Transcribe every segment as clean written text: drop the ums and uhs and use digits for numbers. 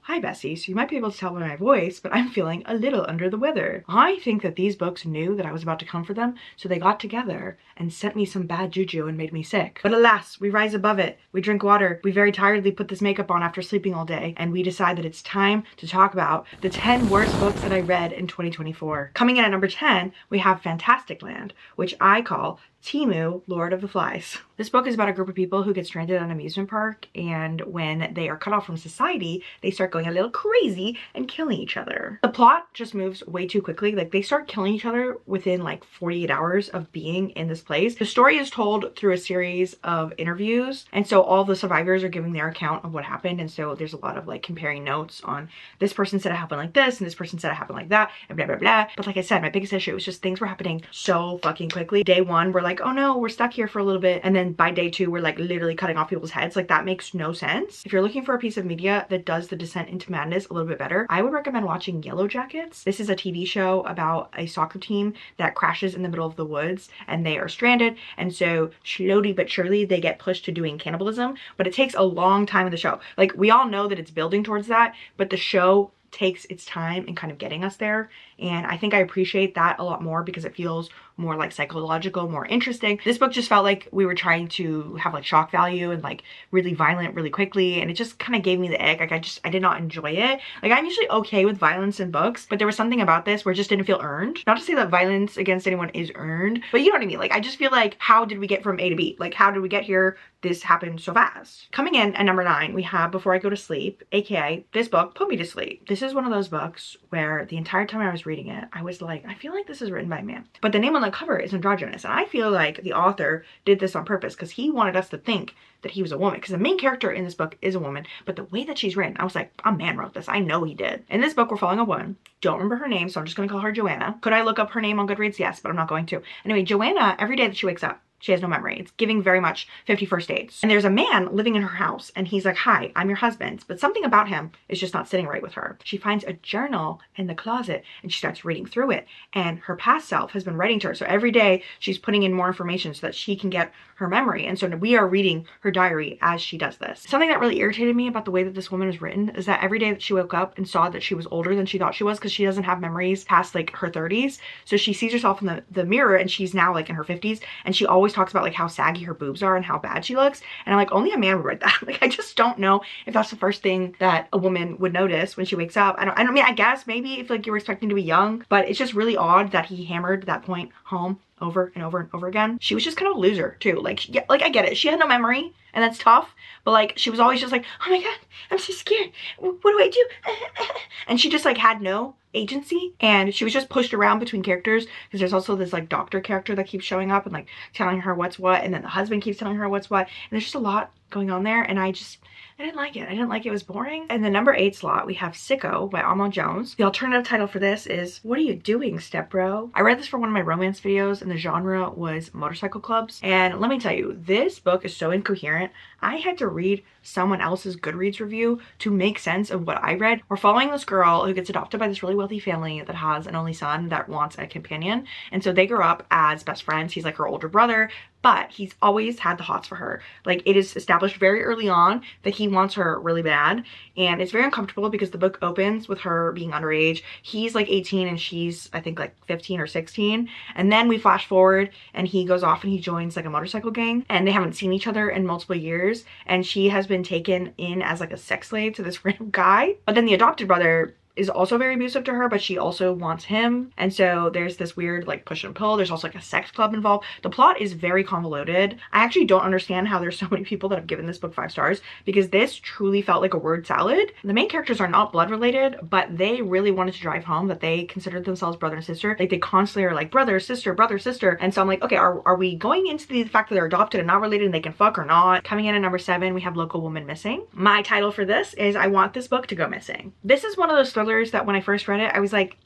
Hi Bessie, so you might be able to tell by my voice, but I'm feeling a little under the weather. I think that these books knew that I was about to come for them, so they got together and sent me some bad juju and made me sick. But alas, we rise above it. We drink water. We very tiredly put this makeup on after sleeping all day, and we decide that it's time to talk about the 10 worst books that I read in 2024. Coming in at number 10, we have Fantasticland, which I call Temu, Lord of the Flies. This book is about a group of people who get stranded at an amusement park, and when they are cut off from society, they start going a little crazy and killing each other. The plot just moves way too quickly. Like, they start killing each other within like 48 hours of being in this place. The story is told through a series of interviews, and so all the survivors are giving their account of what happened, and so there's a lot of like comparing notes on this person said it happened like this, and this person said it happened like that, and blah blah blah. But like I said, my biggest issue was just things were happening so fucking quickly. Day one, we're like, oh no, we're stuck here for a little bit, and then by day two we're like literally cutting off people's heads. Like, that makes no sense. If you're looking for a piece of media that does the descent into madness a little bit better, I would recommend watching Yellow Jackets. This is a TV show about a soccer team that crashes in the middle of the woods and they are stranded, and so slowly but surely they get pushed to doing cannibalism, but it takes a long time in the show. Like, we all know that it's building towards that, but the show takes its time in kind of getting us there, and I think I appreciate that a lot more because it feels more like psychological, more interesting. This book just felt like we were trying to have like shock value and like really violent really quickly, and it just kind of gave me the ick. Like, I did not enjoy it. Like, I'm usually okay with violence in books, but there was something about this where it just didn't feel earned. Not to say that violence against anyone is earned, but you know what I mean? Like, I just feel like, how did we get from A to B? Like, how did we get here? This happened so fast. Coming in at number 9, we have Before I Go to Sleep, aka this book put me to sleep. This is one of those books where the entire time I was reading it, I was like, I feel like this is written by a man. But the name on the cover is androgynous, and I feel like the author did this on purpose because he wanted us to think that he was a woman, because the main character in this book is a woman, but the way that she's written, I was like, a man wrote this. I know he did. In this book, we're following a woman. Don't remember her name, so I'm just gonna call her Joanna. Could I look up her name on Goodreads? Yes, but I'm not going to. Anyway, Joanna, every day that she wakes up, she has no memory. It's giving very much 50 First Dates. And there's a man living in her house, and he's like, hi, I'm your husband. But something about him is just not sitting right with her. She finds a journal in the closet and she starts reading through it. And her past self has been writing to her. So every day she's putting in more information so that she can get her memory. And so we are reading her diary as she does this. Something that really irritated me about the way that this woman is written is that every day that she woke up and saw that she was older than she thought she was, because she doesn't have memories past like her 30s. So she sees herself in the mirror and she's now like in her 50s, and she always talks about like how saggy her boobs are and how bad she looks. And I'm like, only a man would write that. Like, I just don't know if that's the first thing that a woman would notice when she wakes up. I mean, I guess maybe if like you were expecting to be young, but it's just really odd that he hammered that point home over and over and over again. She was just kind of a loser too. Like, yeah, like I get it. She had no memory and that's tough, but like she was always just like, oh my God, I'm so scared. What do I do? And she just like had no agency, and she was just pushed around between characters, because there's also this like doctor character that keeps showing up and like telling her what's what, and then the husband keeps telling her what's what, and there's just a lot going on there, and I didn't like it. I didn't like it. It was boring. And the number 8 slot, we have Sicko by Alma Jones. The alternative title for this is What Are You Doing, Stepbro? I read this for one of my romance videos, and the genre was motorcycle clubs. And let me tell you, this book is so incoherent. I had to read someone else's Goodreads review to make sense of what I read. We're following this girl who gets adopted by this really wealthy family that has an only son that wants a companion. And so they grow up as best friends. He's like her older brother, but he's always had the hots for her. Like, it is established very early on that he wants her really bad, and it's very uncomfortable because the book opens with her being underage. He's like 18 and she's, I think, like 15 or 16, and then we flash forward and he goes off and he joins like a motorcycle gang, and they haven't seen each other in multiple years, and she has been taken in as like a sex slave to this random guy. But then the adopted brother is also very abusive to her, but she also wants him. And so there's this weird like push and pull. There's also like a sex club involved. The plot is very convoluted. I actually don't understand how there's so many people that have given this book 5 stars, because this truly felt like a word salad. The main characters are not blood related, but they really wanted to drive home that they considered themselves brother and sister. Like, they constantly are like brother, sister, brother, sister. And so I'm like, okay, are we going into the fact that they're adopted and not related and they can fuck or not? Coming in at number 7, we have Local Woman Missing. My title for this is I Want This Book to Go Missing. This is one of those thrillers that when I first read it, I was like,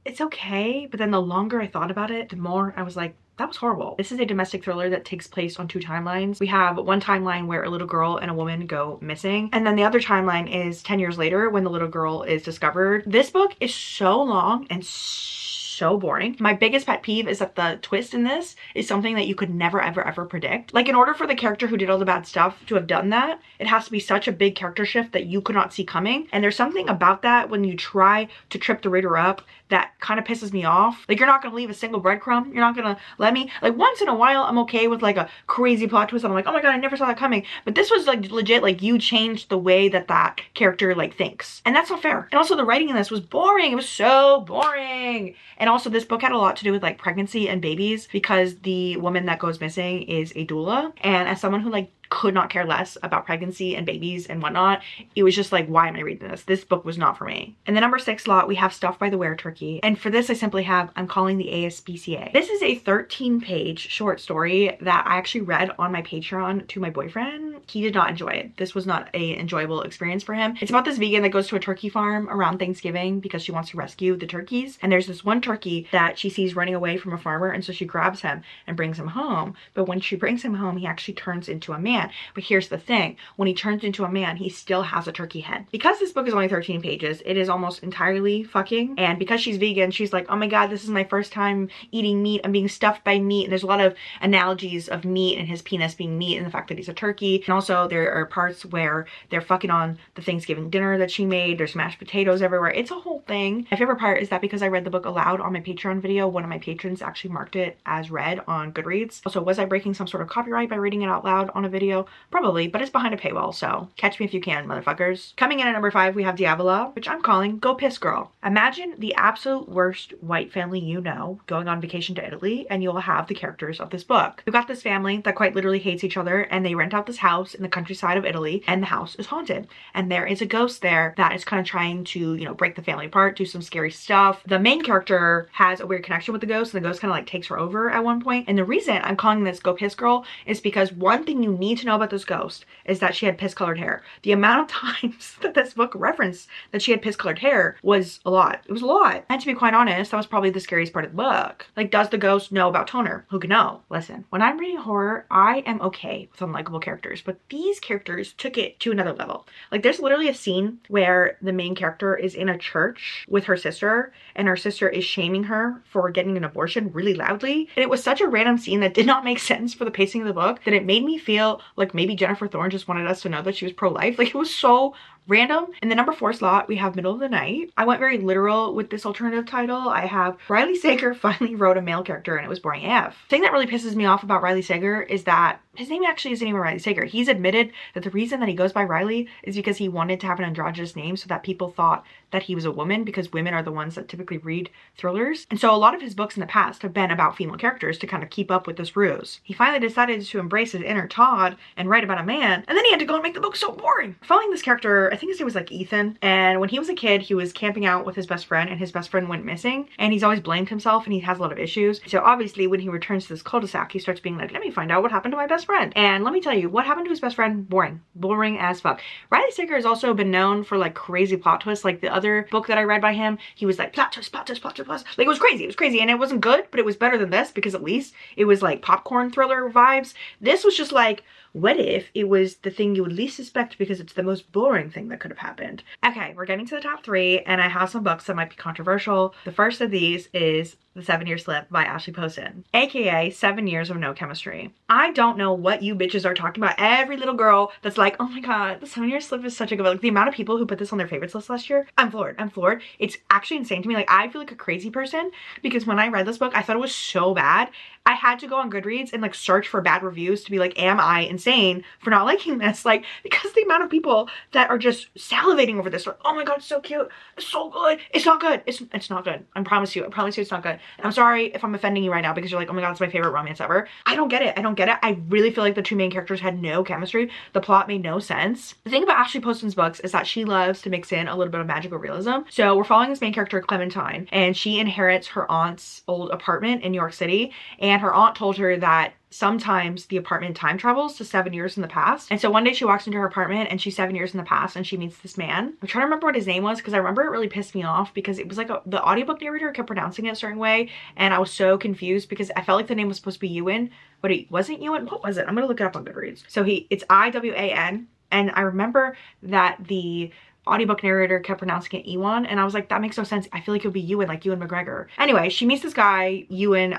it's okay. But then the longer I thought about it, the more I was like, that was horrible. This is a domestic thriller that takes place on 2 timelines. We have one timeline where a little girl and a woman go missing, and then the other timeline is 10 years later when the little girl is discovered. This book is so long and so so boring. My biggest pet peeve is that the twist in this is something that you could never ever predict. Like, in order for the character who did all the bad stuff to have done that, it has to be such a big character shift that you could not see coming. And there's something about that when you try to trip the reader up that kind of pisses me off. Like, you're not gonna leave a single breadcrumb. You're not gonna let me, like, once in a while I'm okay with like a crazy plot twist and I'm like, oh my god, I never saw that coming. But this was like legit, like, you changed the way that that character like thinks, and that's not fair. And also the writing in this was boring. It was so boring. And also this book had a lot to do with like pregnancy and babies, because the woman that goes missing is a doula, and as someone who like could not care less about pregnancy and babies and whatnot, it was just like, why am I reading this? This book was not for me. In the number 6 slot, we have Stuffed by the Were-Turkey. And for this, I simply have I'm Calling the ASPCA. This is a 13-page short story that I actually read on my Patreon to my boyfriend. He did not enjoy it. This was not an enjoyable experience for him. It's about this vegan that goes to a turkey farm around Thanksgiving because she wants to rescue the turkeys. And there's this one turkey that she sees running away from a farmer, and so she grabs him and brings him home. But when she brings him home, he actually turns into a man. But here's the thing, when he turns into a man, he still has a turkey head. Because this book is only 13 pages, it is almost entirely fucking. And because she's vegan, she's like, oh my god, this is my first time eating meat. I'm being stuffed by meat. And there's a lot of analogies of meat and his penis being meat and the fact that he's a turkey. And also there are parts where they're fucking on the Thanksgiving dinner that she made. There's mashed potatoes everywhere. It's a whole thing. My favorite part is that because I read the book aloud on my Patreon video, one of my patrons actually marked it as read on Goodreads. Also, was I breaking some sort of copyright by reading it out loud on a video? Probably, but it's behind a paywall, so catch me if you can, motherfuckers. Coming in at number 5, we have Diavola, which I'm calling Go Piss Girl. Imagine the absolute worst white family you know going on vacation to Italy, and you'll have the characters of this book. We've got this family that quite literally hates each other, and they rent out this house in the countryside of Italy, and the house is haunted. And there is a ghost there that is kind of trying to, you know, break the family apart, do some scary stuff. The main character has a weird connection with the ghost, and the ghost kind of like takes her over at one point. And the reason I'm calling this Go Piss Girl is because one thing you need to know about this ghost is that she had piss colored hair. The amount of times that this book referenced that she had piss colored hair was a lot. It was a lot. And to be quite honest, that was probably the scariest part of the book. Like, does the ghost know about toner? Who can know? Listen, when I'm reading horror, I am okay with unlikable characters, but these characters took it to another level. Like, there's literally a scene where the main character is in a church with her sister, and her sister is shaming her for getting an abortion really loudly. And it was such a random scene that did not make sense for the pacing of the book that it made me feel like maybe Jennifer Thorne just wanted us to know that she was pro-life. Like, it was so random. In the number 4 slot, we have Middle of the Night. I went very literal with this alternative title. I have Riley Sager finally wrote a male character and it was boring AF. The thing that really pisses me off about Riley Sager is that his name actually isn't even Riley Sager. He's admitted that the reason that he goes by Riley is because he wanted to have an androgynous name so that people thought that he was a woman, because women are the ones that typically read thrillers. And so a lot of his books in the past have been about female characters to kind of keep up with this ruse. He finally decided to embrace his inner Todd and write about a man, and then he had to go and make the book so boring. Following this character, I think his name was like Ethan, and when he was a kid, he was camping out with his best friend, and his best friend went missing, and he's always blamed himself, and he has a lot of issues. So obviously when he returns to this cul-de-sac, he starts being like, let me find out what happened to my best friend. And let me tell you, what happened to his best friend? Boring as fuck. Riley Sager has also been known for like crazy plot twists. Like the other book that I read by him, he was like plot twist, plot twist, plot twist, plot twist. Like, it was crazy, and it wasn't good, but it was better than this because at least it was like popcorn thriller vibes. This was just like, what if it was the thing you would least suspect because it's the most boring thing that could have happened? Okay, we're getting to the top 3, and I have some books that might be controversial. The first of these is The 7-Year Slip by Ashley Poston, aka 7 Years of No Chemistry. I don't know what you bitches are talking about. Every little girl that's like, oh my god, The 7-Year Slip is such a good book. Like, the amount of people who put this on their favorites list last year, I'm floored. It's actually insane to me. Like, I feel like a crazy person because when I read this book, I thought it was so bad. I had to go on Goodreads and like search for bad reviews to be like, am I insane for not liking this? Like, because the amount of people that are just salivating over this, like, oh my god, it's so cute, it's so good. It's not good. It's not good. I promise you it's not good. And I'm sorry if I'm offending you right now because you're like, oh my god, it's my favorite romance ever. I don't get it. I really feel like the two main characters had no chemistry. The plot made no sense. The thing about Ashley Poston's books is that she loves to mix in a little bit of magical realism. So we're following this main character, Clementine, and she inherits her aunt's old apartment in New York City, and her aunt told her that sometimes the apartment time travels to 7 years in the past. And so one day she walks into her apartment and she's 7 years in the past and she meets this man. I'm trying to remember what his name was because I remember it really pissed me off because it was like the audiobook narrator kept pronouncing it a certain way and I was so confused because I felt like the name was supposed to be Ewan, but it wasn't Ewan. What was it? I'm gonna look it up on Goodreads. So it's I-W-A-N, and I remember that the audiobook narrator kept pronouncing it Ewan, and I was like, that makes no sense. I feel like it would be Ewan, like Ewan McGregor. Anyway, she meets this guy, Ewan,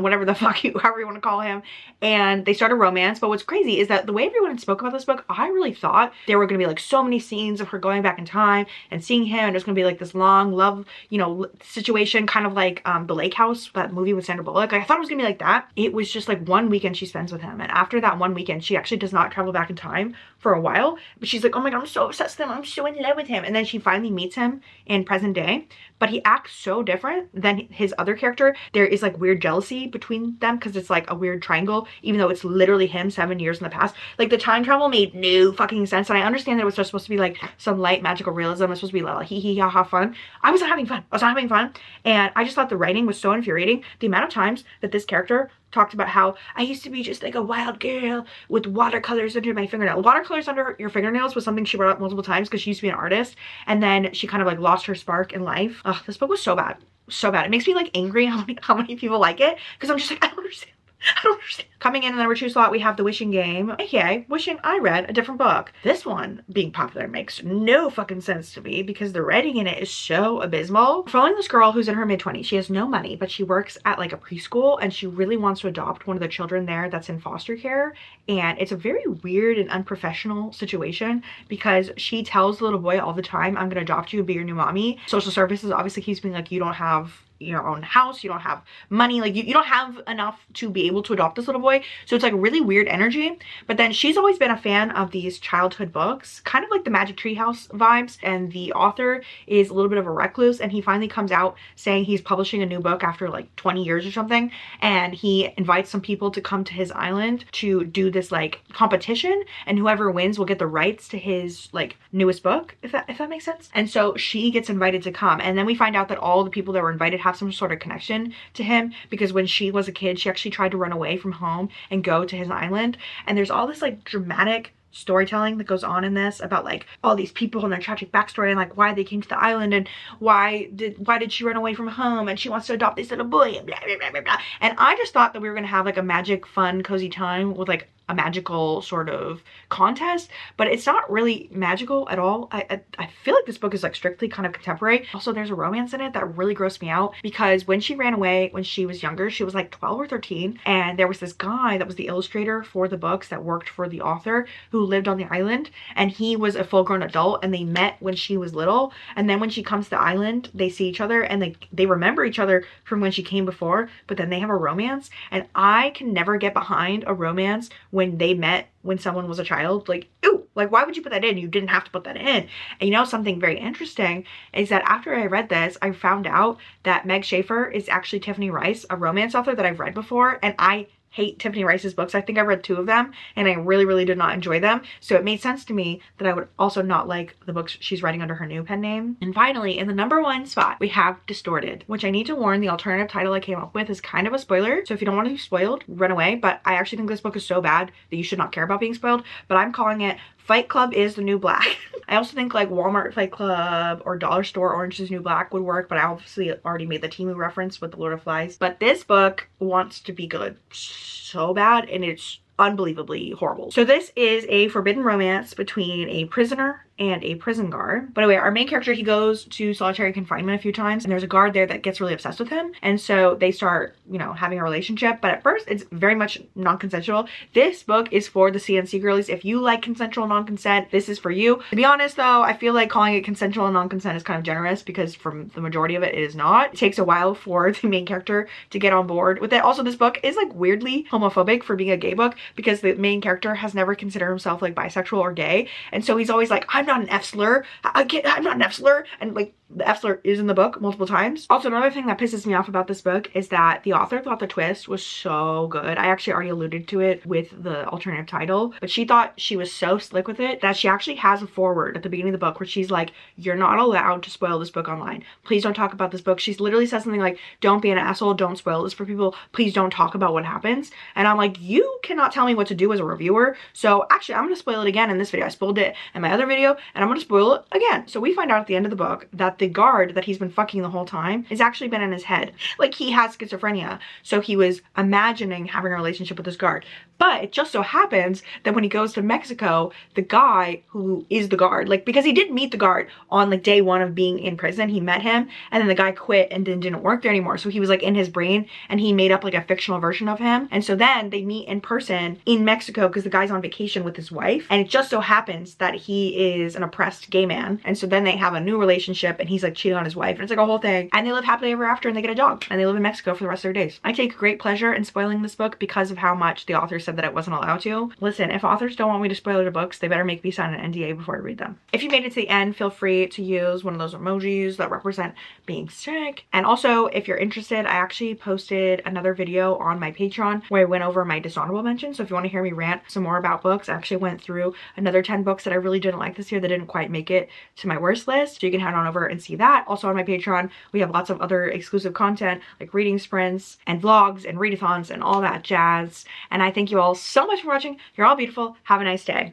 whatever the fuck however you want to call him, and they start a romance. But what's crazy is that the way everyone spoke about this book, I really thought there were going to be like so many scenes of her going back in time and seeing him, and there's going to be like this long love, you know, situation, kind of like The Lake House, that movie with Sandra Bullock. Like, I thought it was gonna be like that. It was just like one weekend she spends with him, and after that one weekend she actually does not travel back in time for a while, but she's like, oh my god, I'm so obsessed with him, I'm so in love with him. And then she finally meets him in present day, but he acts so different than his other character. There is like weird jealousy between them because it's like a weird triangle, even though it's literally him 7 years in the past. Like, the time travel made no fucking sense, and I understand that it was just supposed to be like some light magical realism. It's supposed to be like hee hee ha ha fun. I was not having fun. I was not having fun, and I just thought the writing was so infuriating. The amount of times that this character talked about how I used to be just like a wild girl with watercolors under my fingernails. Watercolors under your fingernails was something she brought up multiple times because she used to be an artist, and then she kind of like lost her spark in life. Ugh, this book was so bad. So bad. It makes me like angry how many people like it, because I'm just like, I don't understand. I don't understand. Coming in the number 2 slot, we have The Wishing Game, aka wishing I read a different book. This one being popular makes no fucking sense to me because the writing in it is so abysmal. Following this girl who's in her mid-20s. She has no money, but she works at like a preschool, and she really wants to adopt one of the children there that's in foster care. And it's a very weird and unprofessional situation because she tells the little boy all the time, I'm gonna adopt you and be your new mommy. Social services obviously keeps being like, you don't have your own house, you don't have money, like you don't have enough to be able to adopt this little boy. So it's like a really weird energy. But then she's always been a fan of these childhood books, kind of like the Magic Tree House vibes, and the author is a little bit of a recluse, and he finally comes out saying he's publishing a new book after like 20 years or something, and he invites some people to come to his island to do this like competition, and whoever wins will get the rights to his like newest book, if that makes sense. And so she gets invited to come, and then we find out that all the people that were invited have some sort of connection to him, because when she was a kid she actually tried to run away from home and go to his island. And there's all this like dramatic storytelling that goes on in this about like all these people and their tragic backstory, and like why they came to the island, and why did she run away from home, and she wants to adopt this little boy, and blah, blah, blah, blah, blah. And I just thought that we were gonna have like a magic fun cozy time with like a magical sort of contest, but it's not really magical at all. I feel like this book is like strictly kind of contemporary. Also, there's a romance in it that really grossed me out, because when she ran away when she was younger, she was like 12 or 13, and there was this guy that was the illustrator for the books that worked for the author who lived on the island, and he was a full-grown adult, and they met when she was little. And then when she comes to the island, they see each other, and they remember each other from when she came before, but then they have a romance. And I can never get behind a romance when they met when someone was a child. Like, ew, like why would you put that in? You didn't have to put that in. And you know, something very interesting is that after I read this, I found out that Meg Schaefer is actually Tiffany Rice, a romance author that I've read before, and I hate Tiffany Rice's books. I think I read 2 of them and I really did not enjoy them. So it made sense to me that I would also not like the books she's writing under her new pen name. And finally, in the number 1 spot, we have Distorted, which I need to warn, the alternative title I came up with is kind of a spoiler. So if you don't want to be spoiled, run away. But I actually think this book is so bad that you should not care about being spoiled. But I'm calling it Fight Club is the New Black. I also think like Walmart Fight Club or Dollar Store Orange is New Black would work, but I obviously already made the Temu reference with the Lord of Flies. But this book wants to be good so bad, and it's unbelievably horrible. So this is a forbidden romance between a prisoner and a prison guard. By the way, our main character, he goes to solitary confinement a few times, and there's a guard there that gets really obsessed with him, and so they start, you know, having a relationship. But at first it's very much non-consensual. This book is for the CNC girlies. If you like consensual non-consent, this is for you. To be honest though, I feel like calling it consensual non-consent is kind of generous, because from the majority of it, it is not. It takes a while for the main character to get on board with it. Also, this book is like weirdly homophobic for being a gay book, because the main character has never considered himself like bisexual or gay, and so he's always like, I'm not an F slur. I'm not an F slur. And like the F slur is in the book multiple times. Also, another thing that pisses me off about this book is that the author thought the twist was so good. I actually already alluded to it with the alternative title, but she thought she was so slick with it that she actually has a foreword at the beginning of the book where she's like, you're not allowed to spoil this book online. Please don't talk about this book. She's literally says something like, don't be an asshole. Don't spoil this for people. Please don't talk about what happens. And I'm like, you cannot tell me what to do as a reviewer. So actually, I'm going to spoil it again in this video. I spoiled it in my other video, and I'm going to spoil it again. So we find out at the end of the book that that the guard that he's been fucking the whole time has actually been in his head. Like, he has schizophrenia, so he was imagining having a relationship with this guard. But it just so happens that when he goes to Mexico, the guy who is the guard, like, because he did meet the guard on like day 1 of being in prison, he met him, and then the guy quit and then didn't work there anymore. So he was like in his brain, and he made up like a fictional version of him. And so then they meet in person in Mexico because the guy's on vacation with his wife. And it just so happens that he is an oppressed gay man. And so then they have a new relationship, and he's like cheating on his wife, and it's like a whole thing. And they live happily ever after, and they get a dog, and they live in Mexico for the rest of their days. I take great pleasure in spoiling this book because of how much the author said that I wasn't allowed to. Listen, if authors don't want me to spoil their books, they better make me sign an NDA before I read them. If you made it to the end, feel free to use one of those emojis that represent being sick. And also, if you're interested, I actually posted another video on my Patreon where I went over my dishonorable mentions. So if you want to hear me rant some more about books, I actually went through another 10 books that I really didn't like this year that didn't quite make it to my worst list. So you can head on over and see that. Also on my Patreon, we have lots of other exclusive content like reading sprints and vlogs and readathons and all that jazz. And I thank you all so much for watching. You're all beautiful. Have a nice day.